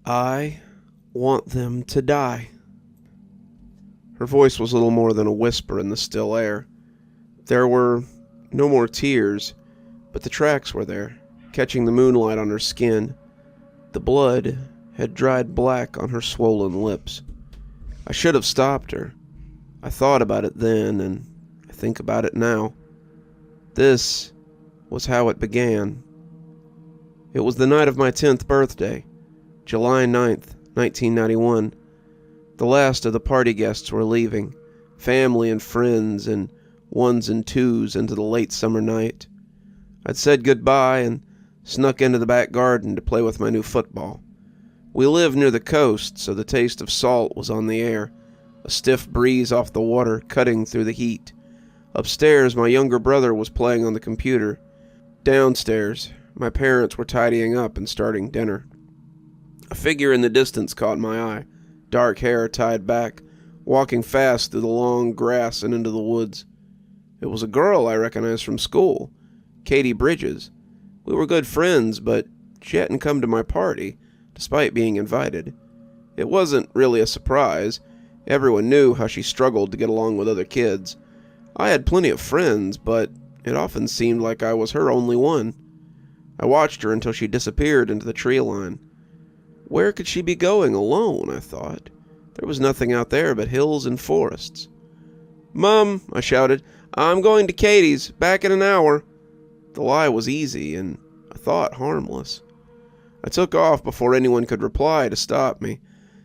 I want them to die. Her voice was little more than a whisper in the still air. There were no more tears, but the tracks were there, catching the moonlight on her skin. The blood had dried black on her swollen lips. I should have stopped her. I thought about it then, and I think about it now. This was how it began. It was the night of my 10th birthday, July 9th, 1991. The last of the party guests were leaving, family and friends in ones and twos into the late summer night. I'd said goodbye and snuck into the back garden to play with my new football. We lived near the coast, so the taste of salt was on the air, a stiff breeze off the water cutting through the heat. Upstairs, my younger brother was playing on the computer. Downstairs, my parents were tidying up and starting dinner. A figure in the distance caught my eye, dark hair tied back, walking fast through the long grass and into the woods. It was a girl I recognized from school, Katie Bridges. We were good friends, but she hadn't come to my party, despite being invited. It wasn't really a surprise. Everyone knew how she struggled to get along with other kids. I had plenty of friends, but it often seemed like I was her only one. I watched her until she disappeared into the tree line. Where could she be going alone, I thought. There was nothing out there but hills and forests. "Mom," I shouted, "I'm going to Katie's, back in an hour." The lie was easy, and I thought harmless. I took off before anyone could reply to stop me,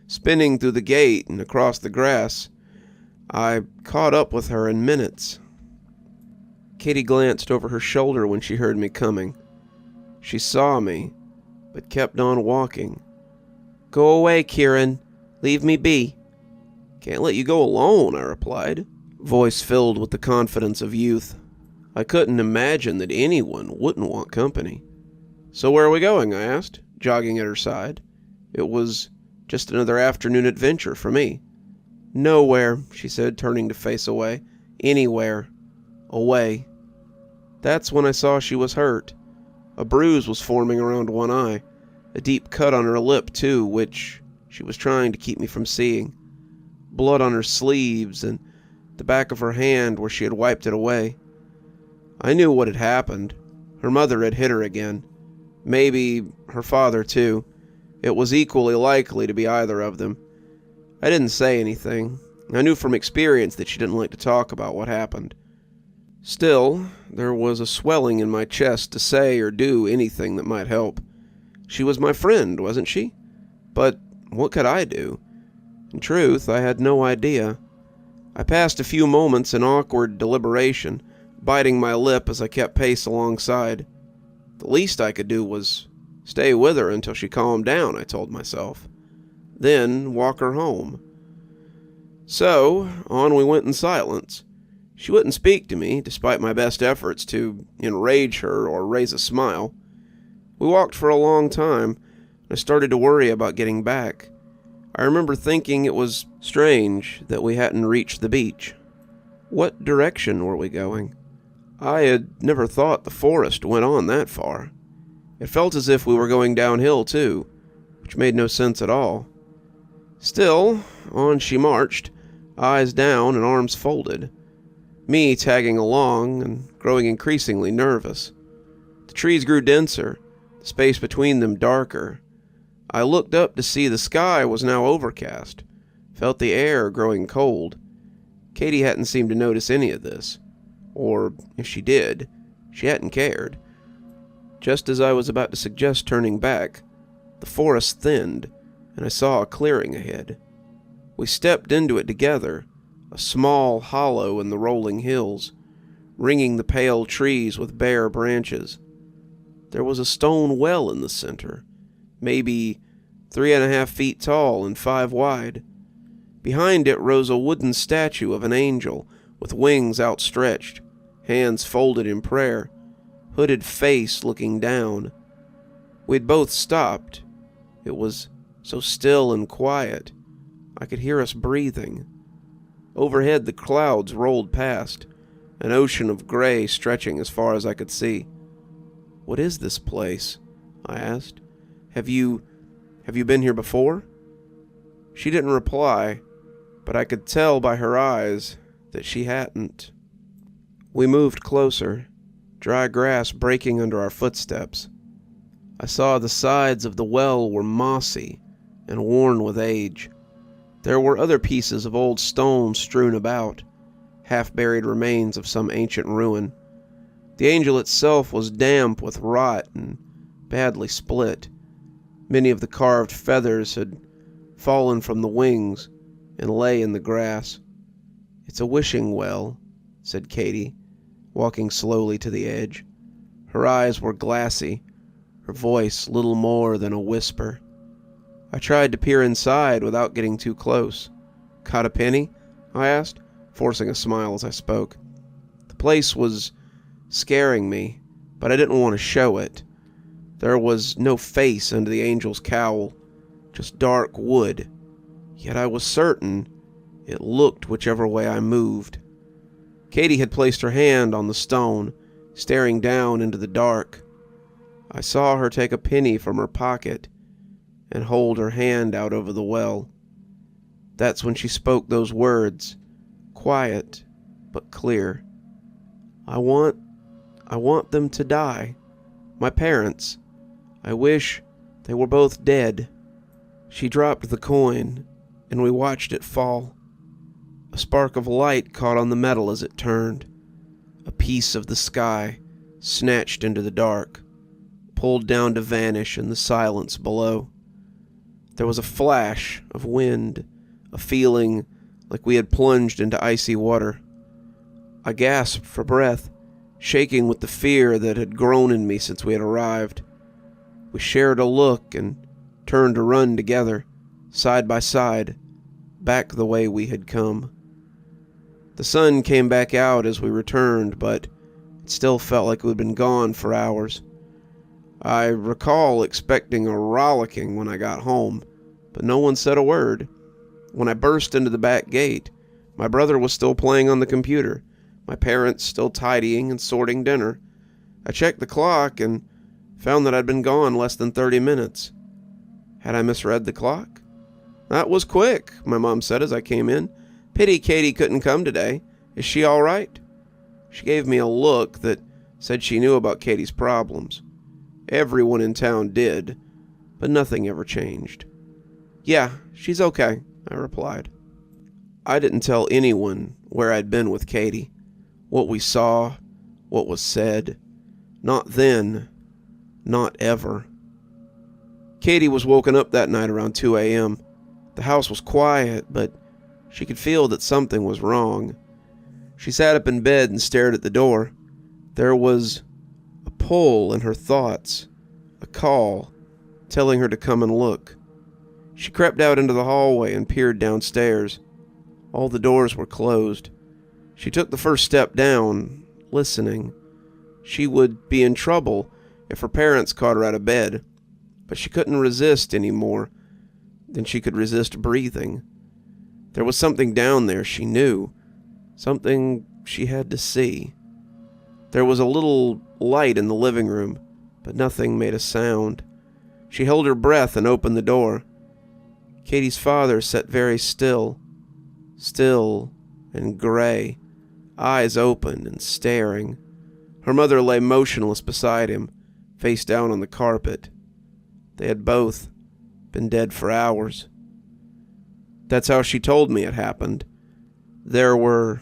spinning through the gate and across the grass. I caught up with her in minutes. Katie glanced over her shoulder when she heard me coming. She saw me, but kept on walking. "Go away, Kieran. Leave me be." "Can't let you go alone," I replied, voice filled with the confidence of youth. I couldn't imagine that anyone wouldn't want company. "So where are we going?" I asked, jogging at her side. It was just another afternoon adventure for me. "Nowhere," she said, turning to face away. "Anywhere. Away." That's when I saw she was hurt. A bruise was forming around one eye, a deep cut on her lip too, which she was trying to keep me from seeing. Blood on her sleeves and the back of her hand where she had wiped it away. I knew what had happened. Her mother had hit her again. Maybe her father too. It was equally likely to be either of them. I didn't say anything. I knew from experience that she didn't like to talk about what happened. Still, there was a swelling in my chest to say or do anything that might help. She was my friend, wasn't she? But what could I do? In truth, I had no idea. I passed a few moments in awkward deliberation, biting my lip as I kept pace alongside. The least I could do was stay with her until she calmed down, I told myself. Then walk her home. So, on we went in silence. She wouldn't speak to me, despite my best efforts to enrage her or raise a smile. We walked for a long time, and I started to worry about getting back. I remember thinking it was strange that we hadn't reached the beach. What direction were we going? I had never thought the forest went on that far. It felt as if we were going downhill too, which made no sense at all. Still, on she marched, eyes down and arms folded, me tagging along and growing increasingly nervous. The trees grew denser, the space between them darker. I looked up to see the sky was now overcast, felt the air growing cold. Katie hadn't seemed to notice any of this, or if she did, she hadn't cared. Just as I was about to suggest turning back, the forest thinned, and I saw a clearing ahead. We stepped into it together, a small hollow in the rolling hills, ringing the pale trees with bare branches. There was a stone well in the center, maybe 3.5 feet tall and 5 wide. Behind it rose a wooden statue of an angel with wings outstretched, hands folded in prayer, hooded face looking down. We'd both stopped. It was so still and quiet. I could hear us breathing. Overhead the clouds rolled past, an ocean of gray stretching as far as I could see. "What is this place?" I asked. Have you Have you been here before?" She didn't reply, but I could tell by her eyes that she hadn't. We moved closer, dry grass breaking under our footsteps. I saw the sides of the well were mossy and worn with age. There were other pieces of old stone strewn about, half-buried remains of some ancient ruin. The angel itself was damp with rot and badly split. Many of the carved feathers had fallen from the wings and lay in the grass. "It's a wishing well," said Katie, walking slowly to the edge. Her eyes were glassy, her voice little more than a whisper. I tried to peer inside without getting too close. "Got a penny?" I asked, forcing a smile as I spoke. The place was scaring me, but I didn't want to show it. There was no face under the angel's cowl, just dark wood, yet I was certain it looked whichever way I moved. Katie had placed her hand on the stone, staring down into the dark. I saw her take a penny from her pocket and hold her hand out over the well. That's when she spoke those words, quiet but clear. I want them to die. My parents. I wish they were both dead." She dropped the coin, and we watched it fall. A spark of light caught on the metal as it turned. A piece of the sky snatched into the dark, pulled down to vanish in the silence below. There was a flash of wind, a feeling like we had plunged into icy water. I gasped for breath, shaking with the fear that had grown in me since we had arrived. We shared a look and turned to run together, side by side, back the way we had come. The sun came back out as we returned, but it still felt like we'd been gone for hours. I recall expecting a rollicking when I got home, but no one said a word. When I burst into the back gate, my brother was still playing on the computer, my parents still tidying and sorting dinner. I checked the clock and found that I'd been gone less than 30 minutes. Had I misread the clock? "That was quick," my mom said as I came in. "Pity Katie couldn't come today. Is she all right?" She gave me a look that said she knew about Katie's problems. Everyone in town did, but nothing ever changed. "Yeah, she's okay," I replied. I didn't tell anyone where I'd been with Katie, what we saw, what was said. Not then, not ever. Katie was woken up that night around 2 a.m. The house was quiet, but she could feel that something was wrong. She sat up in bed and stared at the door. There was a pull in her thoughts, a call, telling her to come and look. She crept out into the hallway and peered downstairs. All the doors were closed. She took the first step down, listening. She would be in trouble if her parents caught her out of bed, but she couldn't resist any more than she could resist breathing. There was something down there she knew, something she had to see. There was a little light in the living room, but nothing made a sound. She held her breath and opened the door. Katie's father sat very still and gray, eyes open and staring. Her mother lay motionless beside him, face down on the carpet. They had both been dead for hours. That's how she told me it happened. There were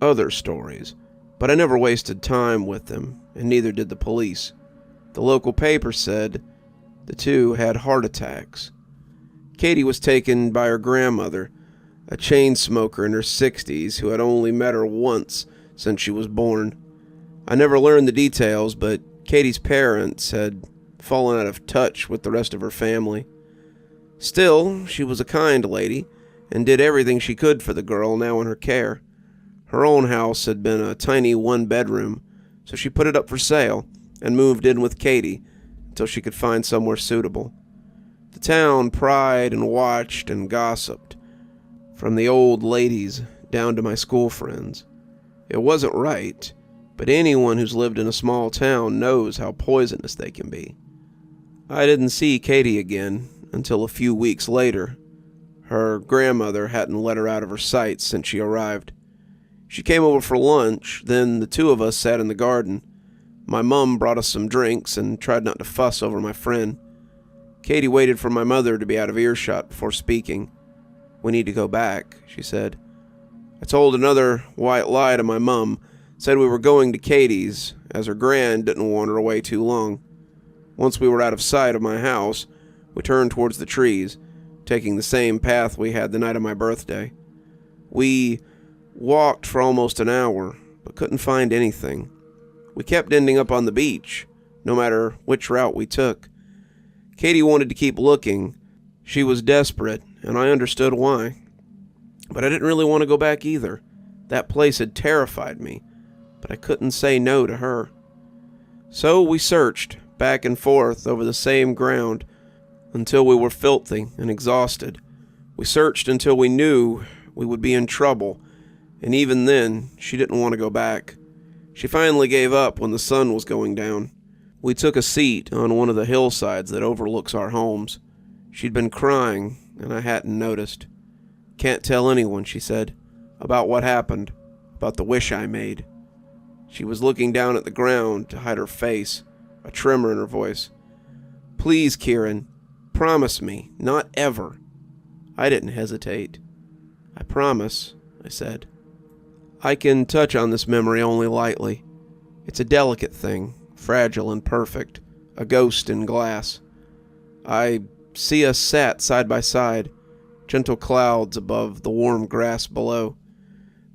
other stories, but I never wasted time with them, and neither did the police. The local paper said the two had heart attacks. Katie was taken by her grandmother, a chain smoker in her 60s who had only met her once since she was born. I never learned the details, but Katie's parents had fallen out of touch with the rest of her family. Still, she was a kind lady and did everything she could for the girl now in her care. Her own house had been a tiny one-bedroom, so she put it up for sale and moved in with Katie until she could find somewhere suitable. The town pried and watched and gossiped, from the old ladies down to my school friends. It wasn't right, but anyone who's lived in a small town knows how poisonous they can be. I didn't see Katie again until a few weeks later. Her grandmother hadn't let her out of her sight since she arrived. She came over for lunch, then the two of us sat in the garden. My mom brought us some drinks and tried not to fuss over my friend. Katie waited for my mother to be out of earshot before speaking. "We need to go back," she said. I told another white lie to my mom, said we were going to Katie's, as her gran didn't want her away too long. Once we were out of sight of my house, we turned towards the trees, taking the same path we had the night of my birthday. We walked for almost an hour, but couldn't find anything. We kept ending up on the beach, no matter which route we took. Katie wanted to keep looking. She was desperate, and I understood why. But I didn't really want to go back either. That place had terrified me, but I couldn't say no to her. So we searched, back and forth over the same ground, until we were filthy and exhausted. We searched until we knew we would be in trouble, and even then, she didn't want to go back. She finally gave up when the sun was going down. We took a seat on one of the hillsides that overlooks our homes. She'd been crying, and I hadn't noticed. "Can't tell anyone," she said, "about what happened, about the wish I made." She was looking down at the ground to hide her face, a tremor in her voice. "Please, Kieran, promise me, not ever." I didn't hesitate. "I promise," I said. I can touch on this memory only lightly. It's a delicate thing, fragile and perfect, a ghost in glass. I see us sat side by side, gentle clouds above the warm grass below.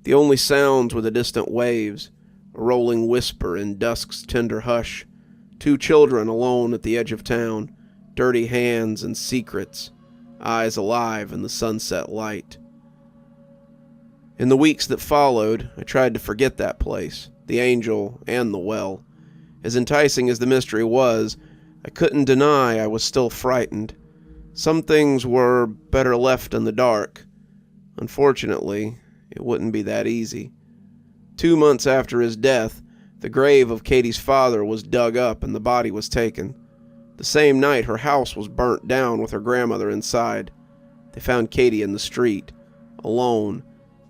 The only sounds were the distant waves, a rolling whisper in dusk's tender hush, two children alone at the edge of town, dirty hands and secrets, eyes alive in the sunset light. In the weeks that followed, I tried to forget that place, the angel and the well. As enticing as the mystery was, I couldn't deny I was still frightened. Some things were better left in the dark. Unfortunately, it wouldn't be that easy. 2 months after his death, the grave of Katie's father was dug up and the body was taken. The same night, her house was burnt down with her grandmother inside. They found Katie in the street, alone,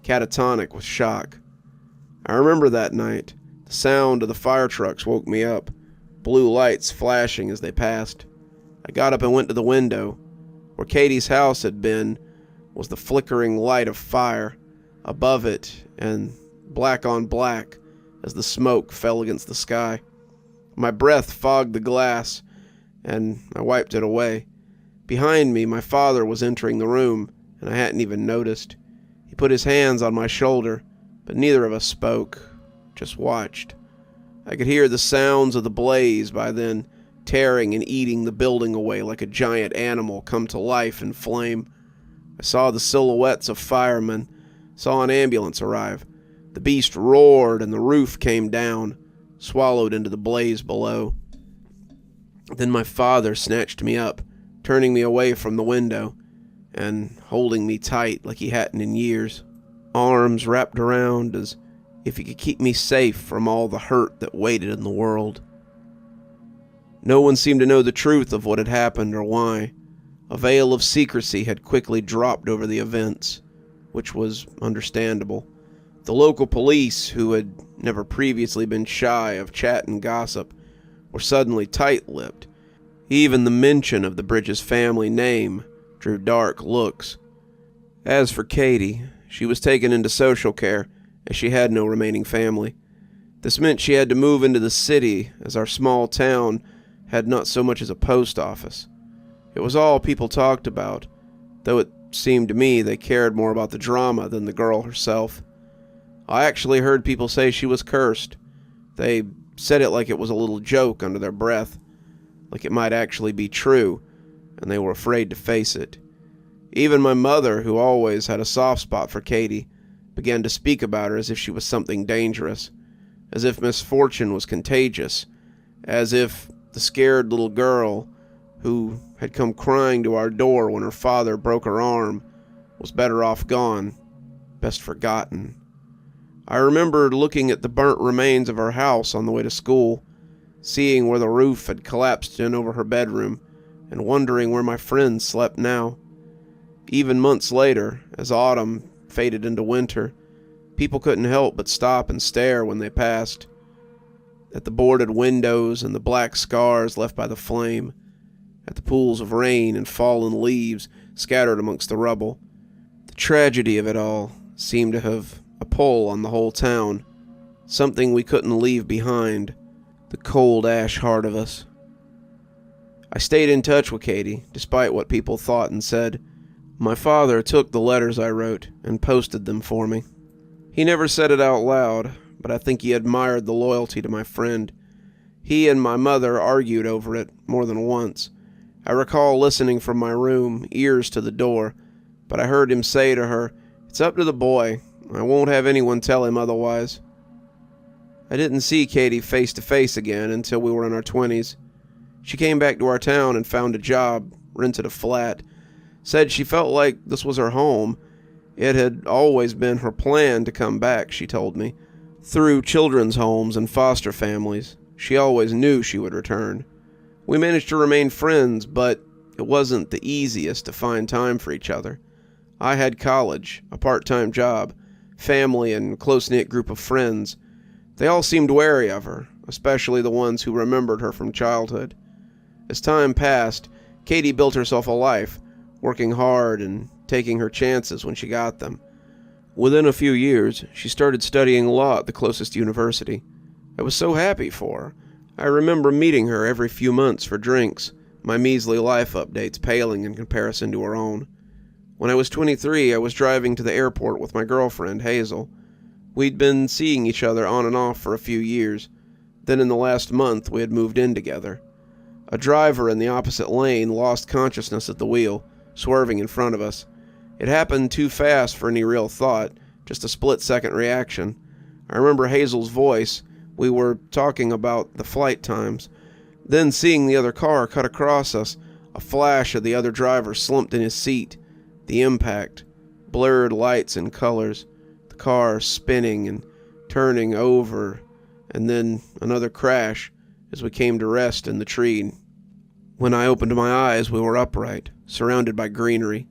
catatonic with shock. I remember that night. The sound of the fire trucks woke me up, blue lights flashing as they passed. I got up and went to the window. Where Katie's house had been was the flickering light of fire above it, and black on black as the smoke fell against the sky. My breath fogged the glass, and I wiped it away. Behind me, my father was entering the room, and I hadn't even noticed. He put his hands on my shoulder, but neither of us spoke, just watched. I could hear the sounds of the blaze by then, tearing and eating the building away like a giant animal come to life and flame. I saw the silhouettes of firemen, saw an ambulance arrive. The beast roared and the roof came down, swallowed into the blaze below. Then my father snatched me up, turning me away from the window, and holding me tight like he hadn't in years, arms wrapped around as if he could keep me safe from all the hurt that waited in the world. No one seemed to know the truth of what had happened or why. A veil of secrecy had quickly dropped over the events, which was understandable. The local police, who had never previously been shy of chat and gossip, were suddenly tight-lipped. Even the mention of the Bridges family name drew dark looks. As for Katie, she was taken into social care, as she had no remaining family. This meant she had to move into the city, as our small town had not so much as a post office. It was all people talked about, though it seemed to me they cared more about the drama than the girl herself. I actually heard people say she was cursed. They said it like it was a little joke under their breath, like it might actually be true, and they were afraid to face it. Even my mother, who always had a soft spot for Katie, began to speak about her as if she was something dangerous, as if misfortune was contagious, as if the scared little girl who had come crying to our door when her father broke her arm was better off gone, best forgotten. I remembered looking at the burnt remains of her house on the way to school, seeing where the roof had collapsed in over her bedroom, and wondering where my friends slept now. Even months later, as autumn faded into winter, people couldn't help but stop and stare when they passed, at the boarded windows and the black scars left by the flame, at the pools of rain and fallen leaves scattered amongst the rubble. The tragedy of it all seemed to have a pull on the whole town, something we couldn't leave behind, the cold ash heart of us. I stayed in touch with Katie, despite what people thought and said. My father took the letters I wrote and posted them for me. He never said it out loud, but I think he admired the loyalty to my friend. He and my mother argued over it more than once. I recall listening from my room, ears to the door, but I heard him say to her, "It's up to the boy. I won't have anyone tell him otherwise." I didn't see Katie face to face again until we were in our 20s. She came back to our town and found a job, rented a flat, said she felt like this was her home. It had always been her plan to come back, she told me. Through children's homes and foster families, she always knew she would return. We managed to remain friends, but it wasn't the easiest to find time for each other. I had college, a part-time job, family, and close-knit group of friends. They all seemed wary of her, especially the ones who remembered her from childhood. As time passed, Katie built herself a life, working hard and taking her chances when she got them. Within a few years, she started studying law at the closest university. I was so happy for her. I remember meeting her every few months for drinks, my measly life updates paling in comparison to her own. When I was 23, I was driving to the airport with my girlfriend, Hazel. We'd been seeing each other on and off for a few years. Then in the last month, we had moved in together. A driver in the opposite lane lost consciousness at the wheel, swerving in front of us. It happened too fast for any real thought, just a split-second reaction. I remember Hazel's voice. We were talking about the flight times. Then seeing the other car cut across us, a flash of the other driver slumped in his seat. The impact, blurred lights and colors, the car spinning and turning over, and then another crash as we came to rest in the tree. When I opened my eyes, we were upright, surrounded by greenery.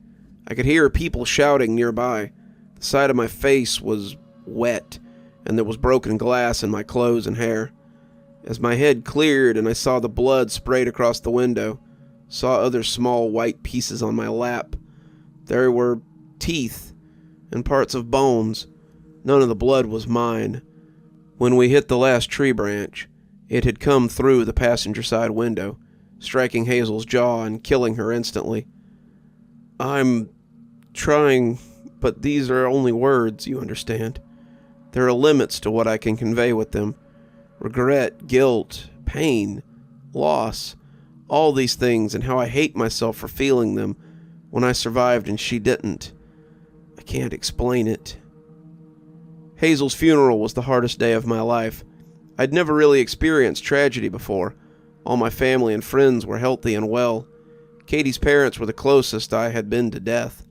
I could hear people shouting nearby. The side of my face was wet, and there was broken glass in my clothes and hair. As my head cleared and I saw the blood sprayed across the window, saw other small white pieces on my lap. There were teeth and parts of bones. None of the blood was mine. When we hit the last tree branch, it had come through the passenger side window, striking Hazel's jaw and killing her instantly. I'm trying, but these are only words, you understand. There are limits to what I can convey with them. Regret, guilt, pain, loss, all these things, and how I hate myself for feeling them when I survived and she didn't. I can't explain it. Hazel's funeral was the hardest day of my life. I'd never really experienced tragedy before. All my family and friends were healthy and well. Katie's parents were the closest I had been to death.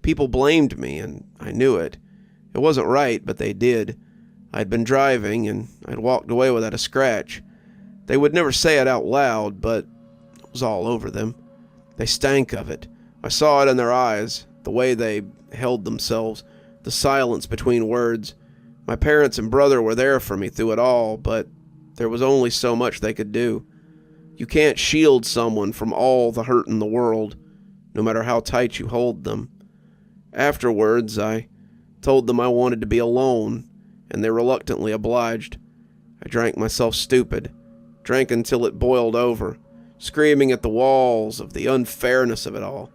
People blamed me, and I knew it. It wasn't right, but they did. I'd been driving, and I'd walked away without a scratch. They would never say it out loud, but it was all over them. They stank of it. I saw it in their eyes, the way they held themselves, the silence between words. My parents and brother were there for me through it all, but there was only so much they could do. You can't shield someone from all the hurt in the world, no matter how tight you hold them. Afterwards, I told them I wanted to be alone, and they reluctantly obliged. I drank myself stupid, drank until it boiled over, screaming at the walls of the unfairness of it all.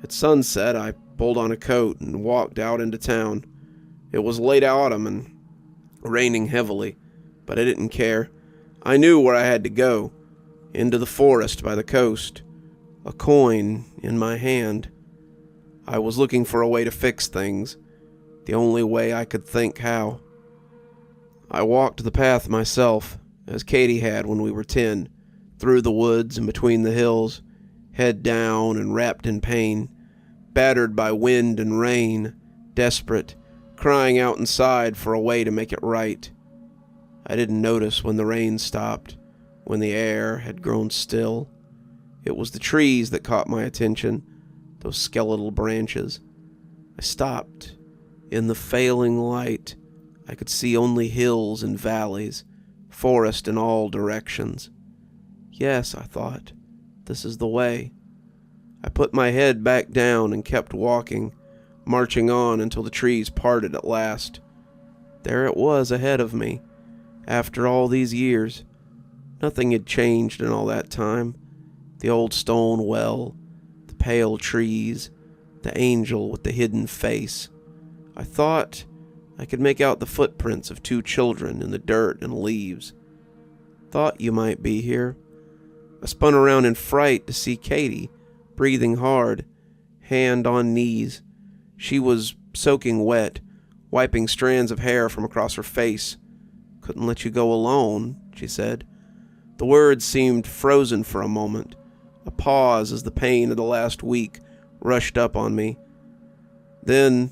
At sunset, I pulled on a coat and walked out into town. It was late autumn and raining heavily, but I didn't care. I knew where I had to go, into the forest by the coast, a coin in my hand. I was looking for a way to fix things, the only way I could think how. I walked the path myself, as Katie had when we were 10, through the woods and between the hills, head down and wrapped in pain, battered by wind and rain, desperate, crying out inside for a way to make it right. I didn't notice when the rain stopped, when the air had grown still. It was the trees that caught my attention, those skeletal branches. I stopped. In the failing light, I could see only hills and valleys, forest in all directions. Yes, I thought, this is the way. I put my head back down and kept walking, marching on until the trees parted at last. There it was ahead of me, after all these years. Nothing had changed in all that time. The old stone well, the pale trees, the angel with the hidden face. I thought I could make out the footprints of 2 children in the dirt and leaves. Thought you might be here. I spun around in fright to see Katie, breathing hard, hand on knees. She was soaking wet, wiping strands of hair from across her face. "Couldn't let you go alone," she said. The words seemed frozen for a moment, a pause as the pain of the last week rushed up on me. Then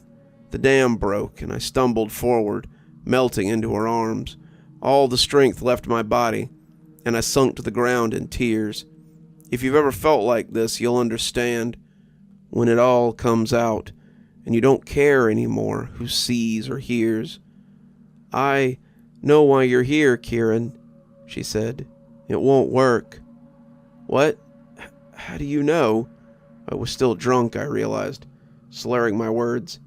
the dam broke, and I stumbled forward, melting into her arms. All the strength left my body, and I sunk to the ground in tears. If you've ever felt like this, you'll understand. When it all comes out, and you don't care anymore who sees or hears. "I know why you're here, Kieran," she said. "It won't work." "What? How do you know?" I was still drunk, I realized, slurring my words.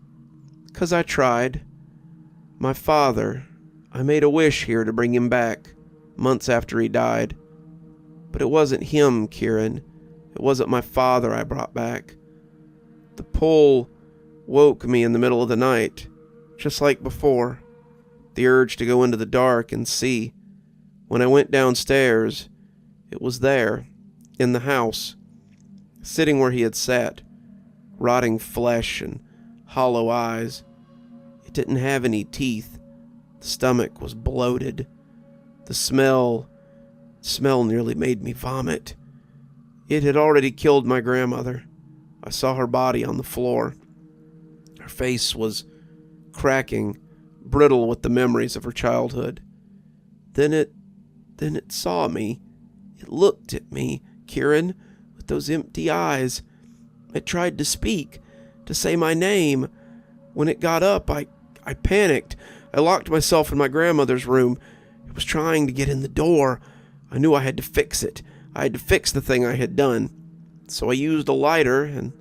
"'Cause I tried. My father, I made a wish here to bring him back, months after he died. But it wasn't him, Kieran. It wasn't my father I brought back. The pull woke me in the middle of the night, just like before. The urge to go into the dark and see. When I went downstairs, it was there, in the house, sitting where he had sat, rotting flesh and hollow eyes. It didn't have any teeth. The stomach was bloated. The smell nearly made me vomit. It had already killed my grandmother. I saw her body on the floor. Her face was cracking, brittle with the memories of her childhood. Then it saw me. It looked at me, Kieran, with those empty eyes. It tried to speak, to say my name. When it got up, I panicked. I locked myself in my grandmother's room. It was trying to get in the door. I knew I had to fix it. I had to fix the thing I had done. So I used a lighter and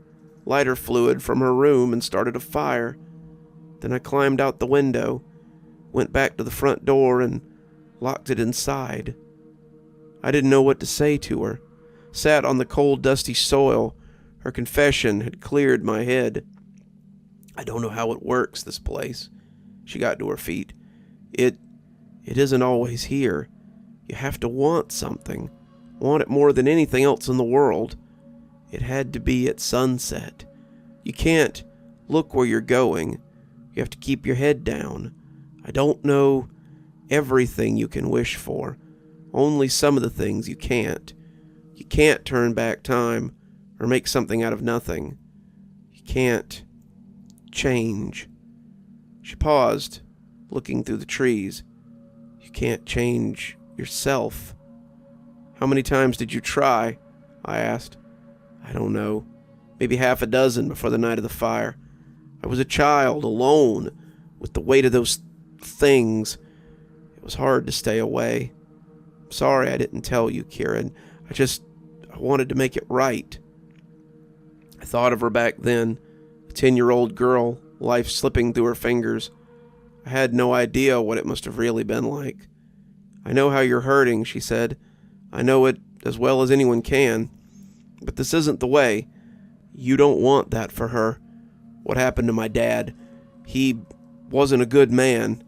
lighter fluid from her room and started a fire. Then I climbed out the window, went back to the front door and locked it inside. I didn't know what to say to her. Sat on the cold, dusty soil. Her confession had cleared my head. "I don't know how it works, this place." She got to her feet. It isn't always here. You have to want something. Want it more than anything else in the world. It had to be at sunset. You can't look where you're going. You have to keep your head down. I don't know everything you can wish for. Only some of the things you can't. You can't turn back time or make something out of nothing. You can't change. She paused, looking through the trees. You can't change yourself. "How many times did you try?" I asked. "I don't know. Maybe half a dozen before the night of the fire. I was a child, alone, with the weight of those things. It was hard to stay away. I'm sorry I didn't tell you, Kieran. I wanted to make it right." I thought of her back then, a 10-year-old girl, life slipping through her fingers. I had no idea what it must have really been like. "I know how you're hurting," she said. "I know it as well as anyone can. But this isn't the way. You don't want that for her. What happened to my dad? He wasn't a good man,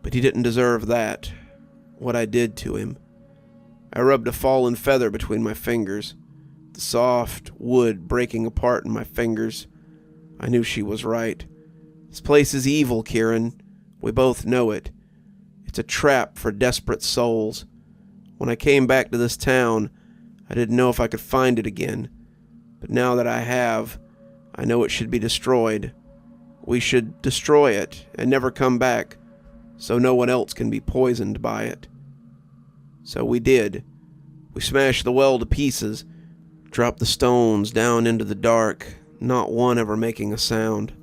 but he didn't deserve that. What I did to him." I rubbed a fallen feather between my fingers, the soft wood breaking apart in my fingers. I knew she was right. This place is evil, Kieran. We both know it. It's a trap for desperate souls. When I came back to this town, I didn't know if I could find it again. But now that I have, I know it should be destroyed. We should destroy it and never come back, so no one else can be poisoned by it. So we did. We smashed the well to pieces, dropped the stones down into the dark, not one ever making a sound.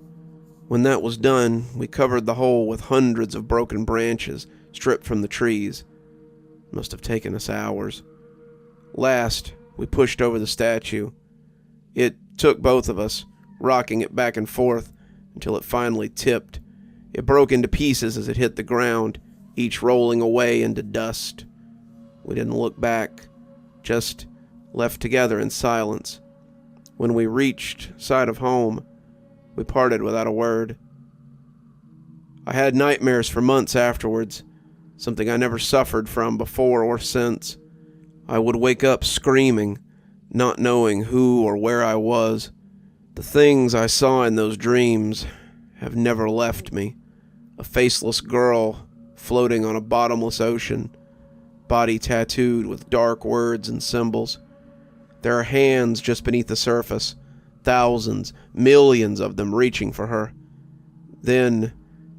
When that was done, we covered the hole with hundreds of broken branches stripped from the trees. It must have taken us hours. Last, we pushed over the statue. It took both of us, rocking it back and forth until it finally tipped. It broke into pieces as it hit the ground, each rolling away into dust. We didn't look back, just left together in silence. When we reached sight of home, we parted without a word. I had nightmares for months afterwards, something I never suffered from before or since. I would wake up screaming, not knowing who or where I was. The things I saw in those dreams have never left me. A faceless girl floating on a bottomless ocean, body tattooed with dark words and symbols. There are hands just beneath the surface, thousands, millions of them reaching for her. Then,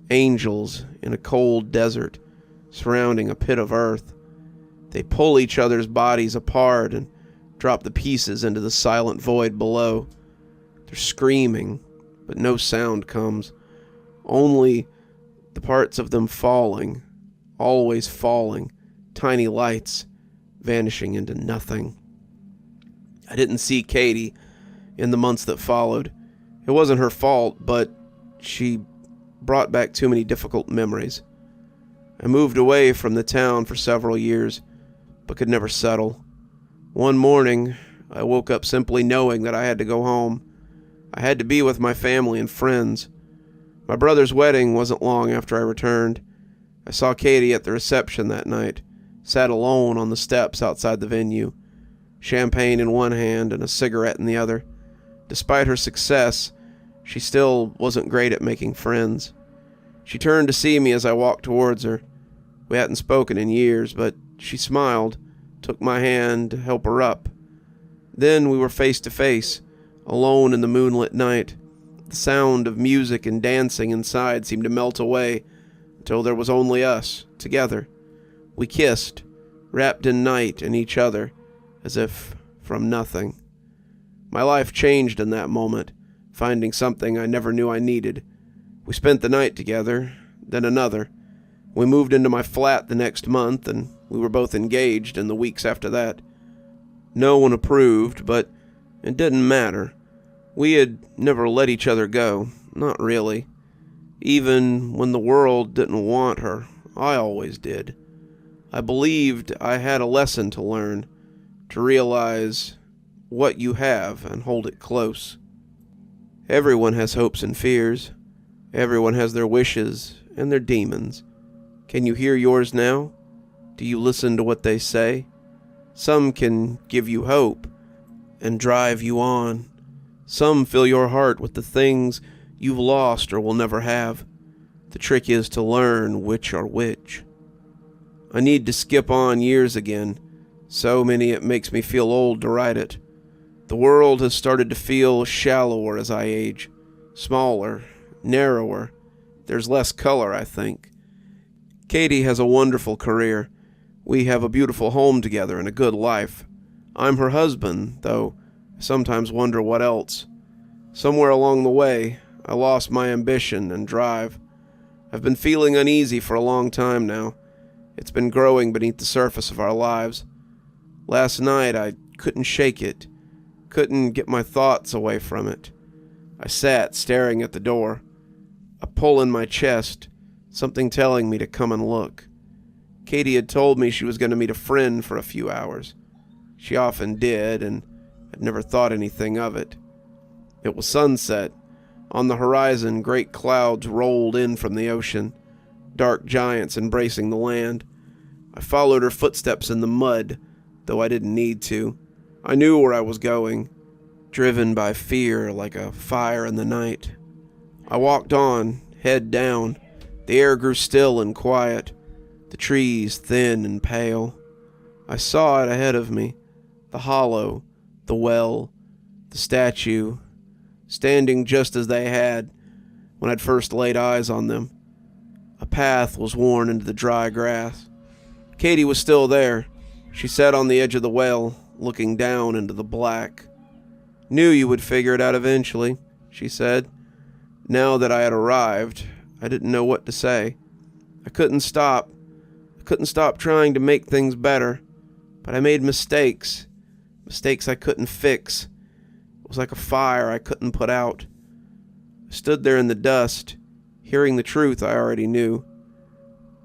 angels in a cold desert, surrounding a pit of earth. They pull each other's bodies apart and drop the pieces into the silent void below. They're screaming, but no sound comes. Only the parts of them falling, always falling, tiny lights vanishing into nothing. I didn't see Katie in the months that followed. It wasn't her fault, but she brought back too many difficult memories. I moved away from the town for several years, but could never settle. One morning, I woke up simply knowing that I had to go home. I had to be with my family and friends. My brother's wedding wasn't long after I returned. I saw Katie at the reception that night, sat alone on the steps outside the venue, champagne in one hand and a cigarette in the other. Despite her success, she still wasn't great at making friends. She turned to see me as I walked towards her. We hadn't spoken in years, but she smiled, took my hand to help her up. Then we were face to face, alone in the moonlit night. The sound of music and dancing inside seemed to melt away until there was only us, together. We kissed, wrapped in night and each other, as if from nothing. My life changed in that moment, finding something I never knew I needed. We spent the night together, then another. We moved into my flat the next month, and we were both engaged in the weeks after that. No one approved, but it didn't matter. We had never let each other go, not really. Even when the world didn't want her, I always did. I believed I had a lesson to learn, to realize what you have and hold it close. Everyone has hopes and fears. Everyone has their wishes and their demons. Can you hear yours now? Do you listen to what they say? Some can give you hope and drive you on. Some fill your heart with the things you've lost or will never have. The trick is to learn which are which. I need to skip on years again. So many it makes me feel old to write it. The world has started to feel shallower as I age. Smaller, narrower. There's less color, I think. Katie has a wonderful career. We have a beautiful home together and a good life. I'm her husband, though I sometimes wonder what else. Somewhere along the way, I lost my ambition and drive. I've been feeling uneasy for a long time now. It's been growing beneath the surface of our lives. Last night, I couldn't shake it. Couldn't get my thoughts away from it. I sat staring at the door. A pull in my chest, something telling me to come and look. Katie had told me she was going to meet a friend for a few hours. She often did, and I'd never thought anything of it. It was sunset. On the horizon, great clouds rolled in from the ocean, dark giants embracing the land. I followed her footsteps in the mud, though I didn't need to. I knew where I was going, driven by fear like a fire in the night. I walked on, head down. The air grew still and quiet, the trees thin and pale. I saw it ahead of me, the hollow, the well, the statue, standing just as they had when I'd first laid eyes on them. A path was worn into the dry grass. Katie was still there. She sat on the edge of the well, looking down into the black. "Knew you would figure it out eventually," she said. Now that I had arrived, I didn't know what to say. I couldn't stop trying to make things better, but I made mistakes I couldn't fix. It was like a fire I couldn't put out. I stood there in the dust, hearing the truth I already knew.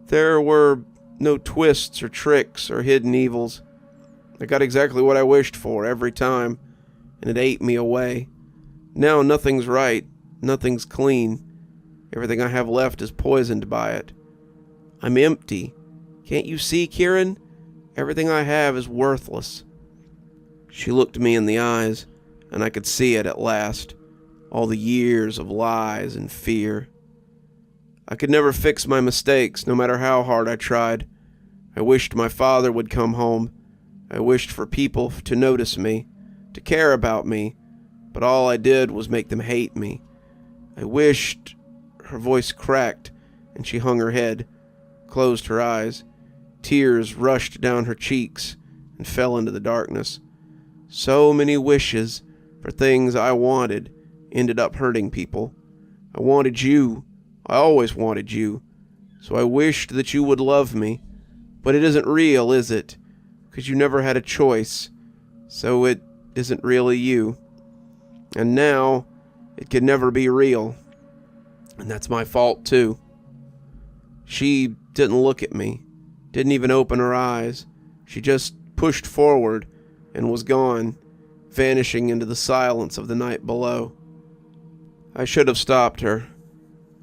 There were no twists or tricks or hidden evils. I got exactly what I wished for every time, and it ate me away. Now nothing's right, nothing's clean. Everything I have left is poisoned by it. I'm empty. Can't you see, Kieran? Everything I have is worthless. She looked me in the eyes, and I could see it at last. All the years of lies and fear. I could never fix my mistakes, no matter how hard I tried. I wished my father would come home. I wished for people to notice me, to care about me, but all I did was make them hate me. I wished... Her voice cracked, and she hung her head, closed her eyes. Tears rushed down her cheeks and fell into the darkness. So many wishes for things I wanted ended up hurting people. I wanted you. I always wanted you. So I wished that you would love me. But it isn't real, is it? Because you never had a choice. So it isn't really you. And now, it could never be real. And that's my fault, too. She didn't look at me. Didn't even open her eyes. She just pushed forward and was gone, vanishing into the silence of the night below. I should have stopped her.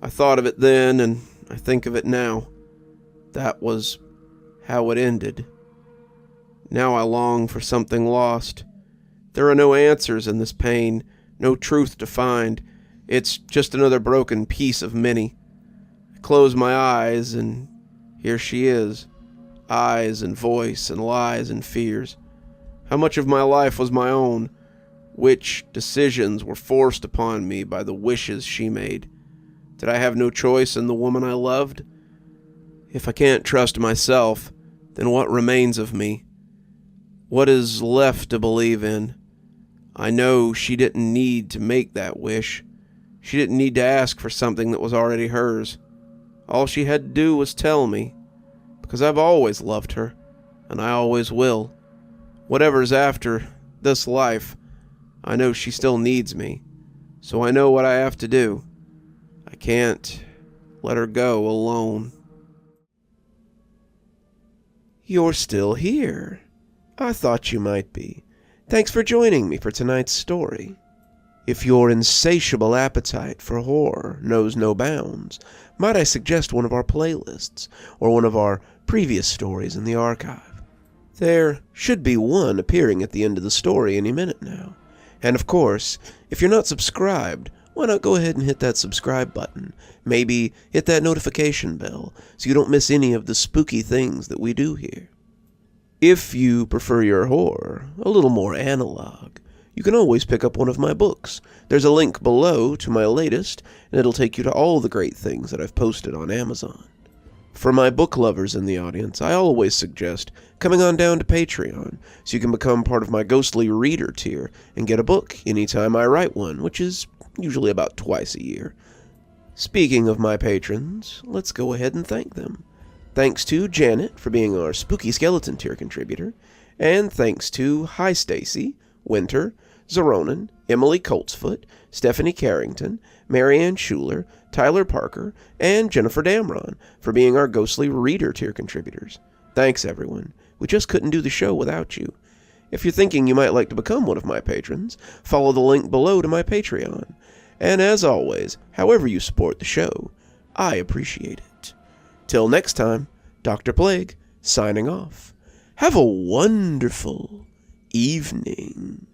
I thought of it then, and I think of it now. That was how it ended. Now I long for something lost. There are no answers in this pain, no truth to find. It's just another broken piece of many. I close my eyes, and here she is. Eyes and voice and lies and fears. How much of my life was my own? Which decisions were forced upon me by the wishes she made? Did I have no choice in the woman I loved? If I can't trust myself, then what remains of me? What is left to believe in? I know she didn't need to make that wish. She didn't need to ask for something that was already hers. All she had to do was tell me, because I've always loved her, and I always will. Whatever's after this life, I know she still needs me, so I know what I have to do. I can't let her go alone. You're still here. I thought you might be. Thanks for joining me for tonight's story. If your insatiable appetite for horror knows no bounds, might I suggest one of our playlists, or one of our previous stories in the archive? There should be one appearing at the end of the story any minute now. And of course, if you're not subscribed, why not go ahead and hit that subscribe button? Maybe hit that notification bell so you don't miss any of the spooky things that we do here. If you prefer your horror a little more analog, you can always pick up one of my books. There's a link below to my latest, and it'll take you to all the great things that I've posted on Amazon. For my book lovers in the audience, I always suggest coming on down to Patreon so you can become part of my ghostly reader tier and get a book anytime I write one, which is usually about twice a year. Speaking of my patrons, let's go ahead and thank them. Thanks to Janet for being our Spooky Skeleton tier contributor, and thanks to Hi Stacy, Winter, Xaronan, Emily Coltsfoot, Stephanie Carrington, Marianne Schuler, Tyler Parker, and Jennifer Damron for being our Ghostly Reader tier contributors. Thanks, everyone. We just couldn't do the show without you. If you're thinking you might like to become one of my patrons, follow the link below to my Patreon. And as always, however you support the show, I appreciate it. Till next time, Dr. Plague, signing off. Have a wonderful evening.